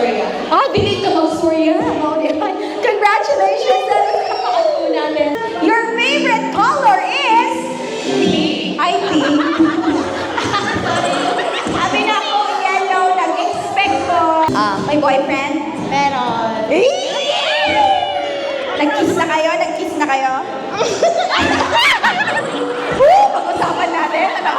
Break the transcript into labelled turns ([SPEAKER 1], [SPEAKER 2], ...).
[SPEAKER 1] storya.
[SPEAKER 2] Bilit ka mag-storya. Congratulations! Ano natin? Your favorite color is? Ay, pink. Sabi na ako, yellow. Nag-expect ko. May boyfriend?
[SPEAKER 3] Meron.
[SPEAKER 2] Nag-kiss na kayo? Nag-kiss na kayo? Pag-usapan natin. Ano?